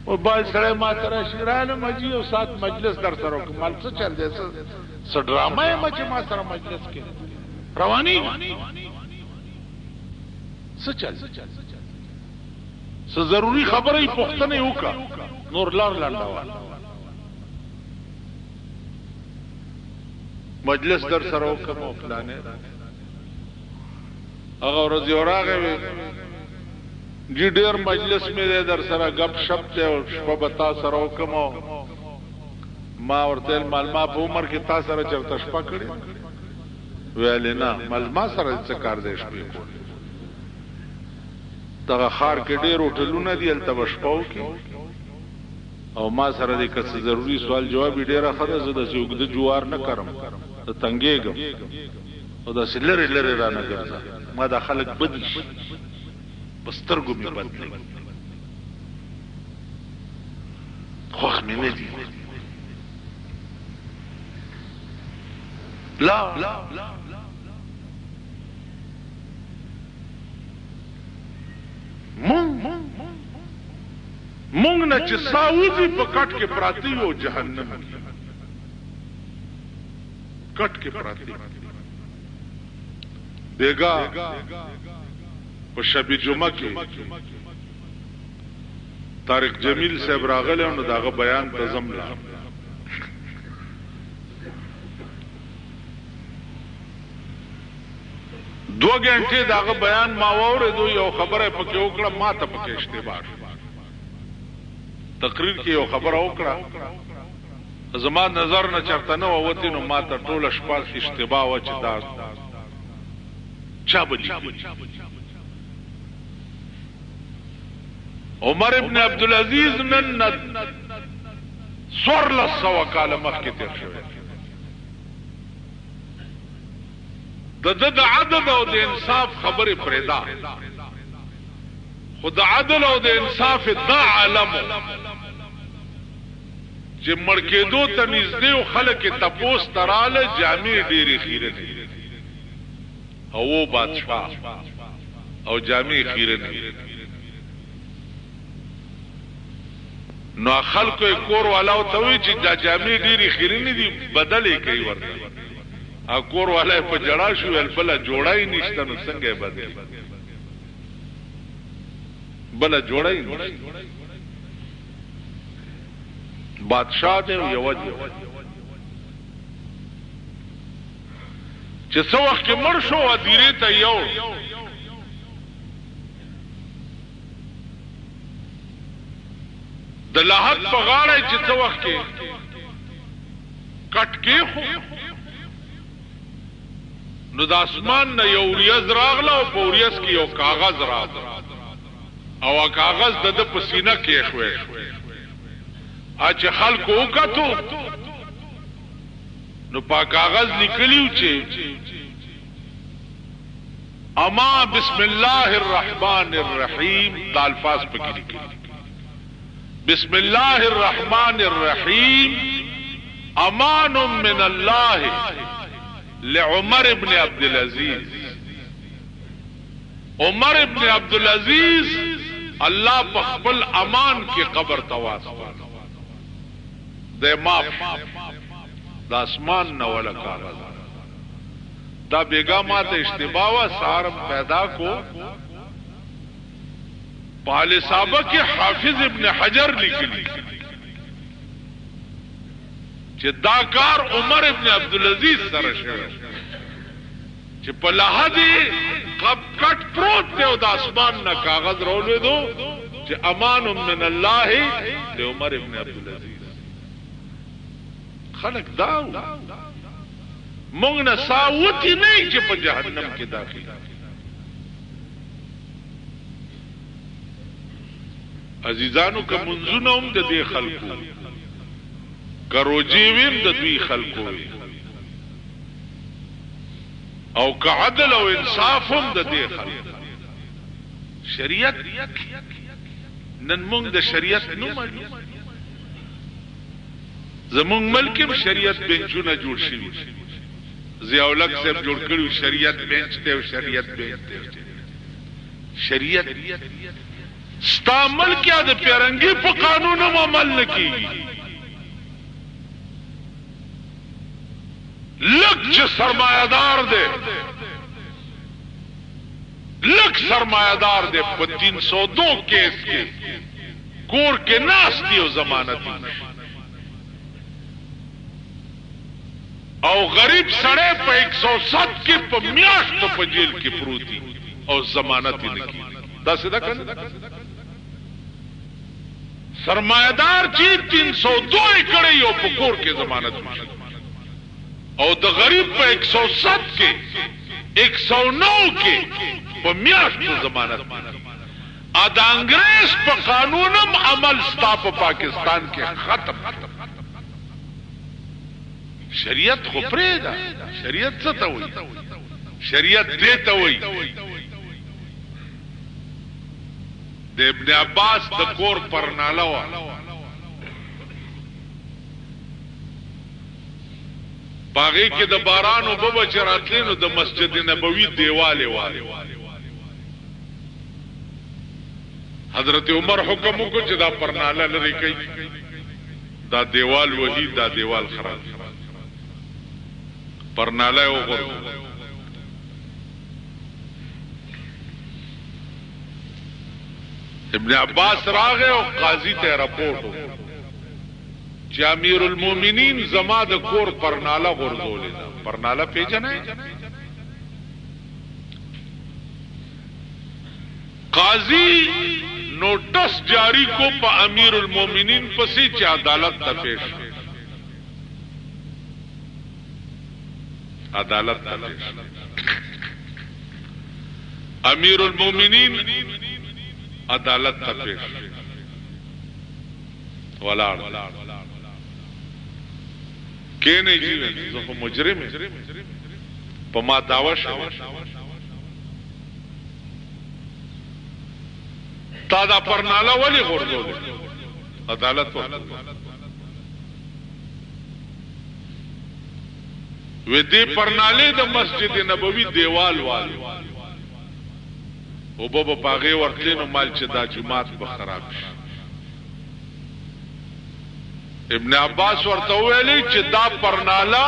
او بال سره ما تر شیرانه مجي او سات مجلس در سره کومل څه چل دې څه ډرامه ما چې ما سره مجلس کې رواني څه چل څه ضروری خبره یې پوښتنه وکړه نور لار لاندوا مجلس در سره وکړو فلانه هغه ورځ یو راغی جی ډیر مجلس مې در سره غب شپ ته او شپه بتا سره وکمو ما ورته معلومه په عمر کې تاسو سره چرته شپه کړې ویل نه معلومه سره څه کار دی شپې کول دغه خار کې ډیر هوټلونه دي الته شپو کې او ما سره د کس ضروری سوال جواب ډیر خره زه د سوګد جوار نه کرم ته تنګېګم او دا سلره لره را نه ګرځا ما د خلک بدل بسترګو می بدل خوخ مې نه دي لا مونږ نه چې ساوځي په کټ کې پراتی او جهنم کټ کې پراتی دیګا په شب جمعه کې طارق جمیل صاحب راغله نو داغه بیان تزم لا دو غنټه داغه بیان ما وره یو خبره پکې وکړه ما ته پکې اشتباه تقریر کې یو خبره وکړه زما نظر نه چرته نه ووتی نو ما ته ټول شپه اشتباه و چې دا چا بلی عمر ابن عبدالعزیز نن سور لسو کال مخکې تیر شوی د عدل او د انصاف خبره پرېدا خود عدل او د انصاف دا عالم چې مړکېدو ته نږدې او خلک تپوس تراله جامع ډېرې خیره دي او بادشاہ او جامع خیره دي نو خلکو کور والاو ته وی چې دا جامع ډېرې خیره نه دي بدلې کوي ورته ا کور والا په جړا شو بل جوړای نشته نو څنګه بدل بل جوړای نشته بادشاہ دې یو وجه چې څو وخت مړ شو ادیره ته یو د لحد په غاړه چې څو وخت کټ کې خو نو د اسمان نه یو ریاض راغله او په ریاض کې یو کاغذ راغله او کاغذ د پسینه کې شوې اچ خلکو وکړو نو په کاغذ لیکلیو چې اما بسم الله الرحمن الرحیم دا الفاظ پکې لیکلي بسم الله الرحمن الرحیم امان من الله لعمر ابن عبدالعزیز عمر ابن عبدالعزیز الله په خپل امان کې قبر تواسطه د ماف د اسمان نه ولا کاغذ دا بیگا ماته اشتباه وا سارم پیدا کو پال صحابه کې حافظ ابن حجر لیکلی چې دا کار عمر ابن عبدالعزیز سره شوی چې په لحدی قب کټ پروت دی او د اسمان نه کاغذ راولې دو چې امان من الله له عمر ابن عبدالعزیز خلق داو مونږ نه ساوتی نه چې په جهنم کې داخل عزیزانو که منځونه هم د دې خلقو کروجی ویم د دوی خلقو او که عدل او انصاف هم د دې خلقو شریعت نن مونږ د شریعت نو مالو زمونږ ملکم شریعت بنچونه جوړ شوي ضیاءالحق صاحب جوړ کړو شریعت بنچ ته او شریعت بنچ ته شریعت ستا ملک یا د پیرنګي په قانون عمل نه کیږي لک چې سرمایدار دی لک سرمایدار دی په 302 کیس کې کور کې ناس دی او ضمانت او غریب سړی په 107 کې په میاشت په جیل کې پروتي او ضمانت نه کی دا څه ده سرمایدار چې 302 کړي او په کور کې ضمانت نشي او د غریب په 107 کې 109 کې په میاشت ضمانت ا د انګريز په قانونم عمل ستا په پاکستان کې ختم شریعت خو پرېدا شریعت څه ته وایي شریعت دې ته وایي د ابن عباس د کور پرناله وا باغی کې د باران او بابا چراتلینو د مسجد نبوي دیواله والے حضرت عمر حکم وکړ چې دا پرناله لري کوي دا دیوال وਹੀ دا دیوال خراب پرناله وګور ابن عباس راغه او قاضي ته رپورټ چې امیر المؤمنین زما د کور پرناله غرزولې ده پرناله پیژنې قاضي نوټس جاری کو په امیر المؤمنین پسې چې عدالت ته پیش عدالت ته پیش امیر المؤمنین عدالت ته پیش ولاړ کینه جیوه زه خو مجرم په ما دعوه شوه تا دا پرناله ولی غرزوله عدالت ورته وی دی پرناله د مسجد نبوي دیوال والو او بابا پاغه ورتلینو مال چې دا جماعت به خراب شي ابن عباس ورته ویلي چې دا پرناله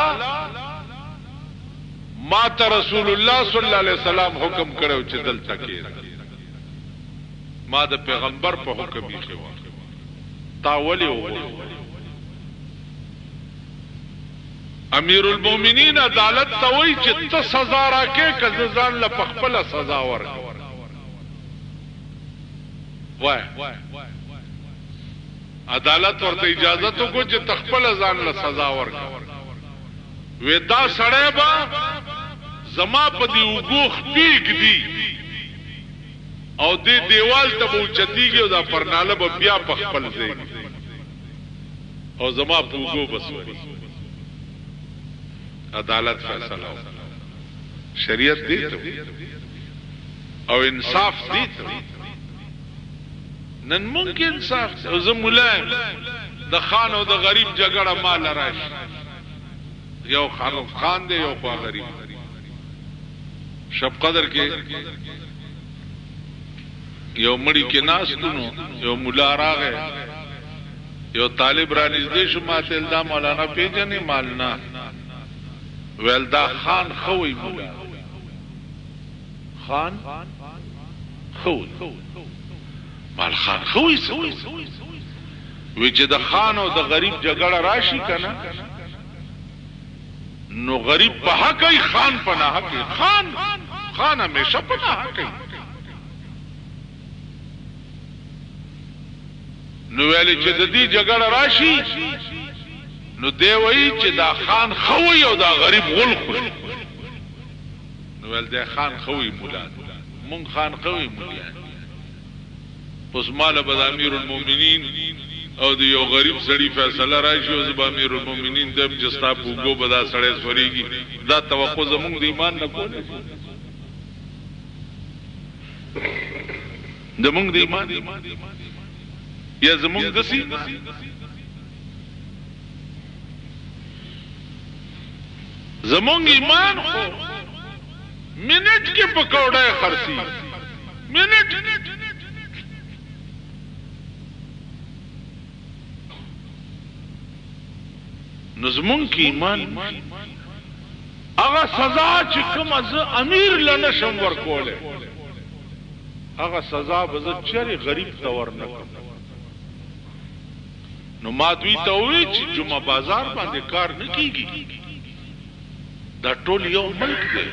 ما ته رسول الله صلی الله علیه وسلم حکم کړو چې دلته کې ما د پیغمبر په حکم یې خو تا ولی وګورئ امیر المؤمنین عدالت ته وایي چې ته سزا راکې که ځان له خپل سزا ورکړې وای عدالت ورته اجازه تو کو چې تخپل ځان له سزا ورکړي ودا سړی با زما په دی وګوخ پیګ دی او دی دیوال ته بوچتیږي او دا پرناله به بیا په خپل ځای او زما په وګو بسوري عدالت فیصله شریعت دی او انصاف دی نن ممکن انصاف او زه ملایم د خان او د غریب جګړه مال راشي یو خان دی یو خوا غریب شب قدر کې یو مړی کې ناس دنو یو مولا راغی یو طالب را نږدې شو ماته دا مولانا پیژنې مالنا ویل دا خان خوې مولا خان خوې مال خان خوې وی چې د خان او د غریب جګړه راشي کنه نو غریب په حق ای خان په نه حق خان همیشه په نه حق نو ویل چې د دې جګړه راشي نو دی وایي چې دا خان خوې او دا غریب غل خوري نو ویل دا خان خوې مولا مونږ خان خوې مولا پس مال به امیر المؤمنین او د یو غریب سړي فیصله راشي او زبا امیر المؤمنین دم جستا پوغو بدا سړی سوريږي دا توقع زمونږ د ایمان نه کوله زمونږ د ایمان یا زمونږ دسی زمونږ ایمان خو منټ کې پکوړه خرسي منټ نظمون کی ایمان هغه سزا چې کوم از امیر لنشم ورکوله هغه سزا به زه چیرې غریب ته ورنکم نو ما دوی ته وویل چې جمعه بازار باندې کار نه کیږي دا ټول یو ملک دی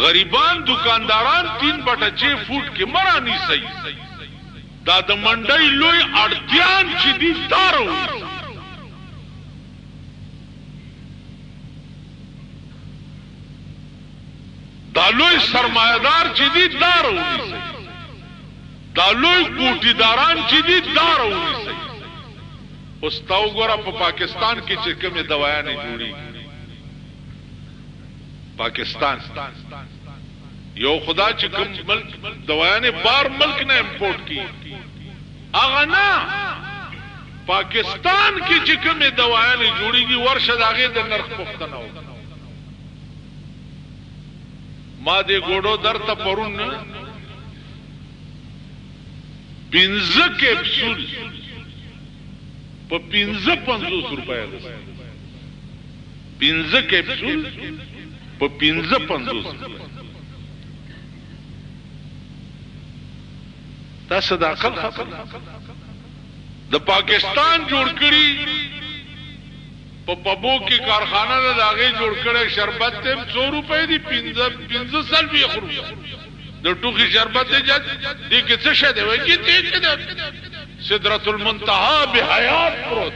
غریبان دکانداران 3/6 فوټ کې مرانی سي دا د منډۍ لوی اړتیان چې دي دارو دا لوی سرمایدار چې دي دارو دا لوی کوټیداران چې دي دارو اوس تاو ګوره په پاکستان کې چې کومه دوايانې جوړي پاکستان یو خدا چې کوم ملک دوايانې بار ملک نه امپورټ کی اغه نه پاکستان کې چې کومه دوايانې جوړيږي ورشه داغه د نرخ پختنه و ما دې ګوډو درته پرون 15 کیپسول په 55 روپیا ده 15 کیپسول په 55 دا صداقت د پاکستان جوړ کړی په پبو کې کارخانه نه داغه جوړ کړی شربت ته 100 روپے دی 15 سال به خرو د ټوخي شربت ته دې کې څه شه دی وای کې سدرۃ المنتهى بحیات پروت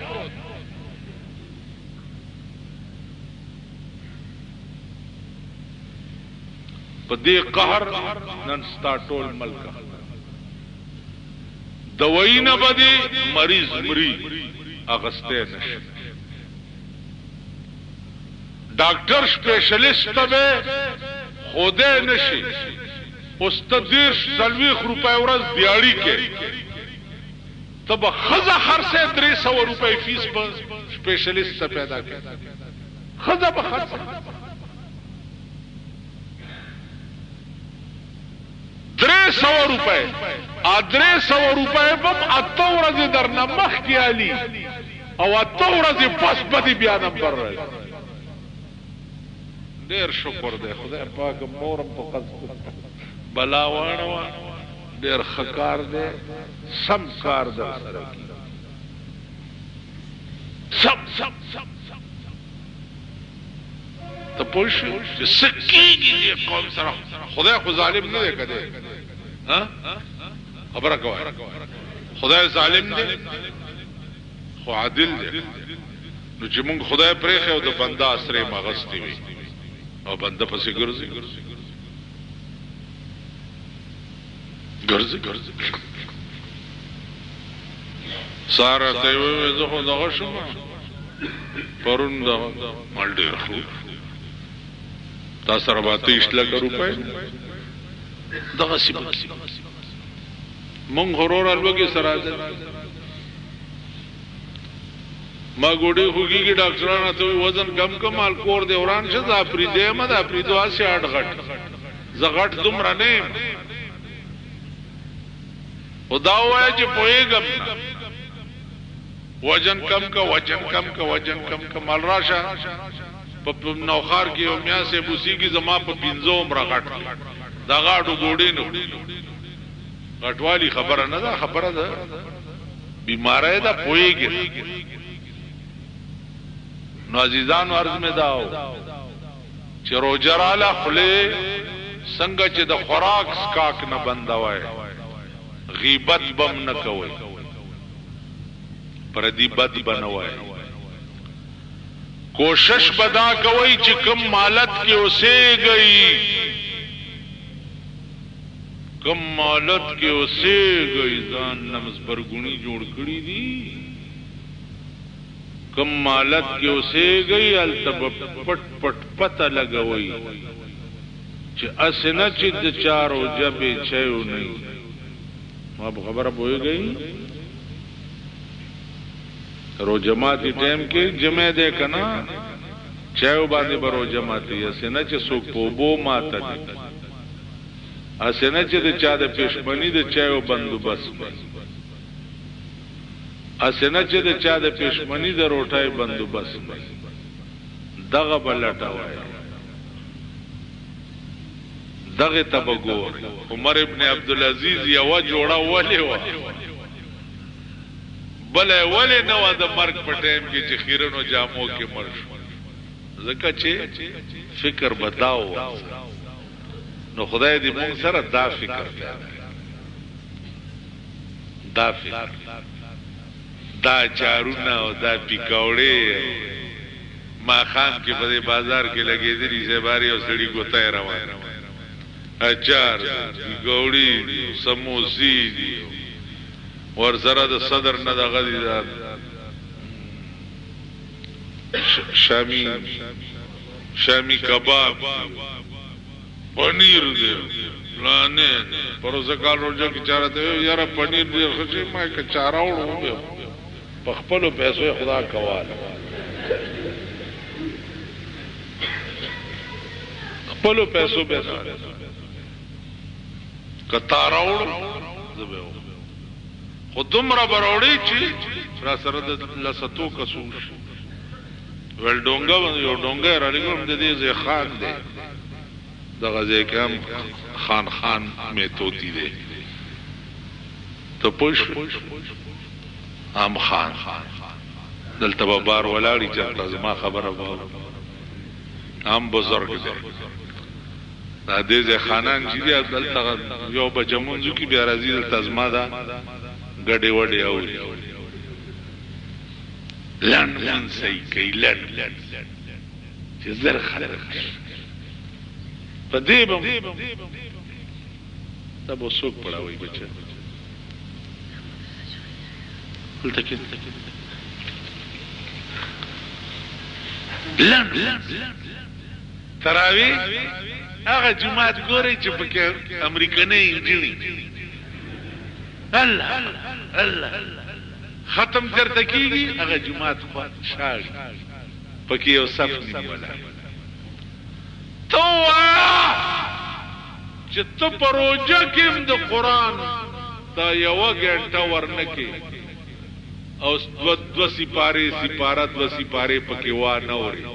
په دې قهر نن ستا ټول ملک دوايي نه بدی مریض مري اغسته نشي ډاکټر سپیشلیست به خوده نشي استدیش 30 روپے ورځ دیاړي کې تب خزه خرڅه 300 روپے فیس په سپیشلیست څخه پیدا کړي خزه به خرڅه 300 روپے 300 روپے بم اته ورځې درنه مخ کې علي او اته ورځې پس بدی بیا نمبر راځي ډیر شکر دی خدای پاک مورم په قصد بلا وانه ډیر خکار دی سم کار در سره کی سم ته پوښي چې سکیږي دې قوم سره خدای خو ظالم نه دی کده ها خبره کوي خدای ظالم دی خو عادل دی نو چې موږ خدای پرې خو د بنده اسره مغستی وي او بنده پسې ګرځي سارا ته وې زه خو دغه شم پرون دا مال ډیر خو تاسو راته 20 لک روپے دغه سی مونږ غرور الوګي سره ما ګوډي خوږي ډاکټرانو ته وزن کم کمال کور دی وران شه دا پری دی ما دا پری دوا سي اډ غټ زغټ دومره نه خدا وای چې پويګم وزن کم کا مال راشه په نوخار کې او میا سه بوسی کی زما په 15 عمر غټ دا غاټو ګوډي نو غټوالی خبره نه ده خبره ده بیماری ده پويګي نو عزیزانو عرض میں داو چې روجراله خله څنګه چې د خوراک سکاک نه بندوي غیبت بم نه کوي پردی بد بنوي کوشش بدا کوي چې کم مالت کې اوسه گئی کم مالت کې اوسه گئی ځان نمز برګونی جوړ کړی دي کم مالت کې اوسه گئی التب پټ پټ پته لګوي چې اسنه چې د چارو جبې چيو نه ما خبره پوي گئی رو جماعتي ټیم کې جمع ده کنا چيو باندې برو جماعتي اسنه چې سو پوبو ماته دي اسنه چې د چا د پښمنی د چيو بندوبست اسنه چې د چا د پښمنی د روټای بندوبست دغه بلټا وای دغه تبګور عمر ابن عبد العزيز یو جوړه ولې و بل ولې نو د مرګ په ټیم کې چې خیرونو جامو کې مړ شو ځکه چې فکر بداو نو خدای دې موږ سره دا فکر دا فکر دا چارونه او دا پکوړې ما خام کې په بازار کې لګېدلې زباري او سړی ګوتای روان اچار ګوړی سموسی ور سره د صدر نه دغه دي شامی کباب پنیر دی لانه پروزګال روزه کې چارته یاره پنیر دی خو ما کې چاراوړو په خپل پیسو خدا کواله خپل پیسو به کتاراوړو زبه خودم را بروړی چې را سره د لساتو کسو ول ډونګا یو ډونګا را لګوم د دې ځای خان دی دغه ځای کې هم خان میتوتی دی ته پوښ هم خان دلته بار ولاړی چې زما خبره وو هم بزرګ دی دا دې ځای خانان چې دلته یو بجمونځو کې بیا راځي دلته زما دا ګډې وډې اوري لن صحیح کوي لن چې زر خلق په دې به دا به څوک پړاوي بچه دلته کې لن تراوی هغه جماعت ګوري چې پکې امریکایي انجینی الله ختم چرته کیږي هغه جماعت خو شاړي پکې یو صف نیولا تو چې ته پروژه کې د قران دا یو غنټه ورنکې او دو سپاره پکې وا نه اوري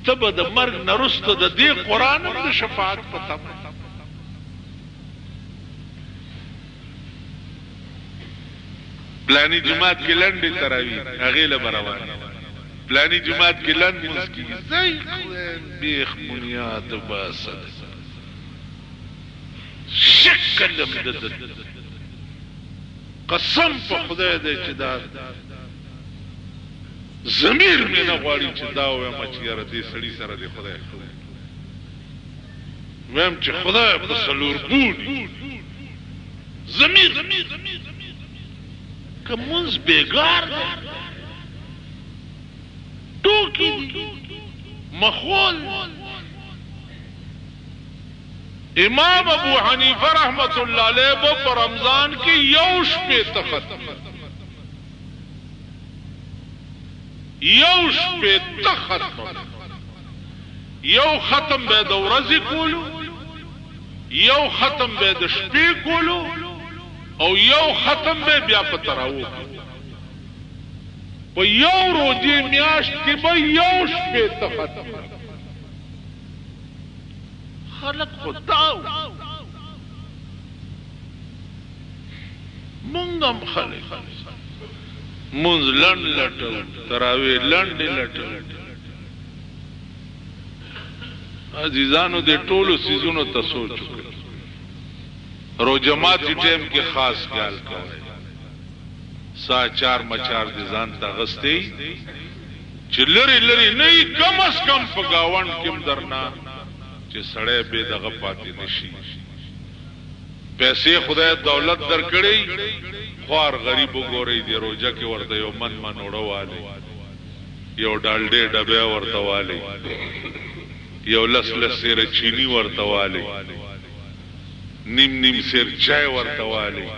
ته به د مرګ نرسته د دې قران د شفاعت پته پلانی جماعت کې لنډې تراوی هغه له برابر پلانی جماعت کې لنډ مسکی زای بیخ بنیاد باسد شکلم د قسم په خدای دې چې دا ضمیر مې نه غواړي چې دا وایم چې یاره دې سړي سره دې خدای وایم چې خدای په سلور بونی ضمیر که منز بیگار دی ٹوکی دی مخول امام ابو حنیفہ رحمت اللہ علیہ پر رمضان کی یوش پہ تختم یو ختم بے دو رزی کولو یو ختم بے دو شپی کولو او یو ختم به بیا پتراو په یو روزي میاشت کې به یو شپه ته ختم خلق خداو مونږم خلق مونږ لند لټو تراوی لند لټو عزیزانو دې ټولو سيزونو ته سوچ رو جماعت ټیم کې خاص خیال کوي سا چار مچار دي ځان ته غستې چې لری نه کم اس کم په گاوند کې درنا چې سړی به دغه پاتې نشي پیسې خدای دولت درکړي خوار غریب وګوري دی روزه کې ورته یو من وړواله یو ډالډې ډبه ورته واله یو لس سره چینی ورته واله نیم سیر چای ورته والی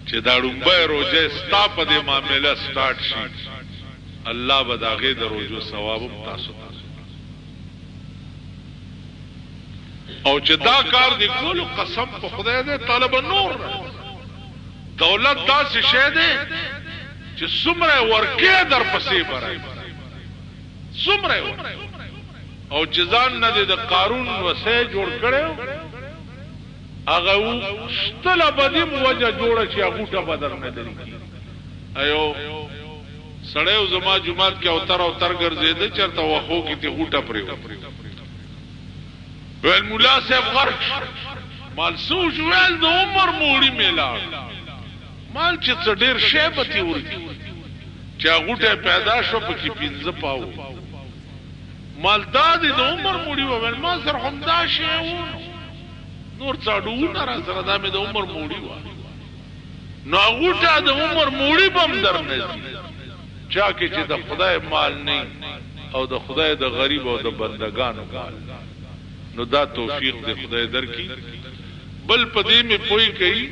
چې دا ډومبه روزه ستا په دې معاملې سٹارټ شي الله به دا غي د روزو ثواب تاسو او چې دا کار دی کول قسم په خدای دې طالب نور دولت داسې شی دی چې څومره ورکې در پسې برای څومره او چې ځان نه د قارون وسې جوړ کړو هغه شتله بدیم وجه جوړه چې هغه بدر نه لري ایو سړیو زما جمعات کې اوتر ګرځیدل چرته وخو کې ته غوټه پریو ویل مولا صاحب غرق مال سوچ ویل د عمر موړي میلا مال چې څ ډیر شیبتی ورکی چې غوټه پیدا شو پکې پینځه پاو مال دادی د عمر موړي ویل ما سره هم دا شی نور څاډو نه را سره دا مې د عمر موړي و نو غوټه د عمر موړي بم درنه چا کې چې د خدای مال نه او د خدای د غریب او د بندگانو مال نو دا توفیق د خدای درکې بل پدې مې پوي کوي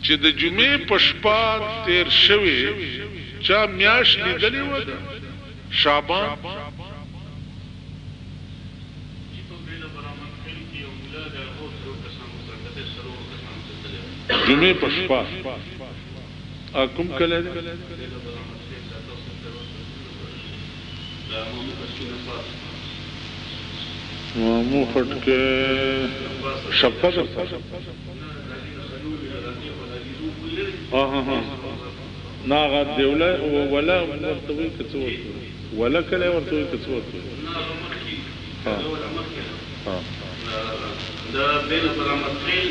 چې د جمعې پشپا تیر شوي چا میاش لیدلې و شعبان جمعې پشپا کوم کله مو خټ کې شپه ناغه دیوله ولا ورتوي کڅو ولا کله ورتوي کڅو دا بین برامتخیل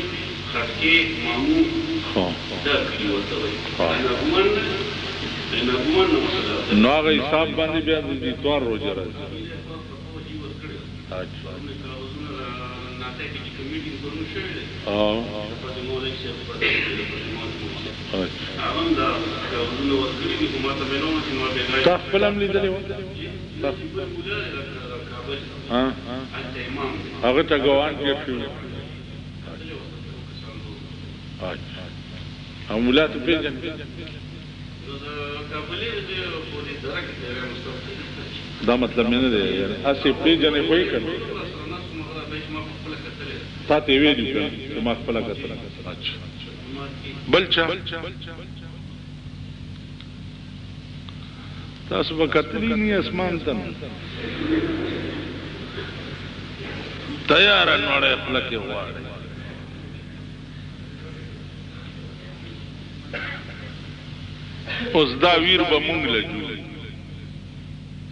خټکی مامو دا کلی ورتوي نو هغه حساب باندې بیا د اتوار روزه راځي تا خپل هم لیدلی و هغه ته ګوان کې شو او مولا ته پیژن دا مطلب نه دی یعنی اسی پیژنې کوئی کړ تا ته ویلو چې ما خپل کتل بلچا تاسو به کتلی نه اسمان ته تیار نوړې خپل کې واړې اوس دا ویر به مونږ لجو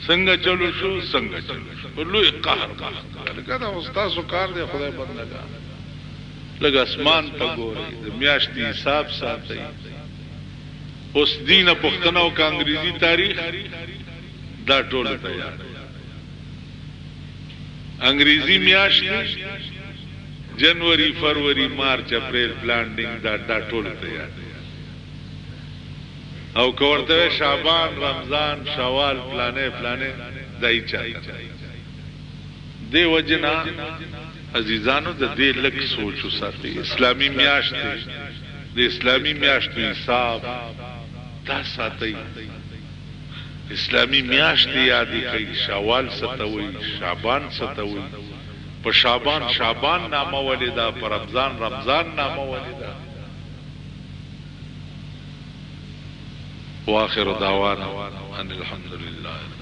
څنګه چلو شو څنګه چلو شو لوی قهر لکه دا استادو کار دی خدای بندګان لکه اسمان ته ګوري د میاشتې حساب ساتي اوس دینه پښتنه او انګریزي تاریخ دا ټول تیار انګریزي میاشت جنوري فروری مارچ اپریل پلانډینګ دا ټول تیار او کوورته شعبان رمضان شوال فلانه دای چا دی وجنا عزیزانو د دې لک سوچ وساتي اسلامي میاشت د اسلامي میاشتو حساب دا ساتي اسلامي میاشت یاد کوي شوال ستوي شعبان ستوي په شعبان نامه ولدا په رمضان نامه ولدا واخر دعوانا ان الحمد لله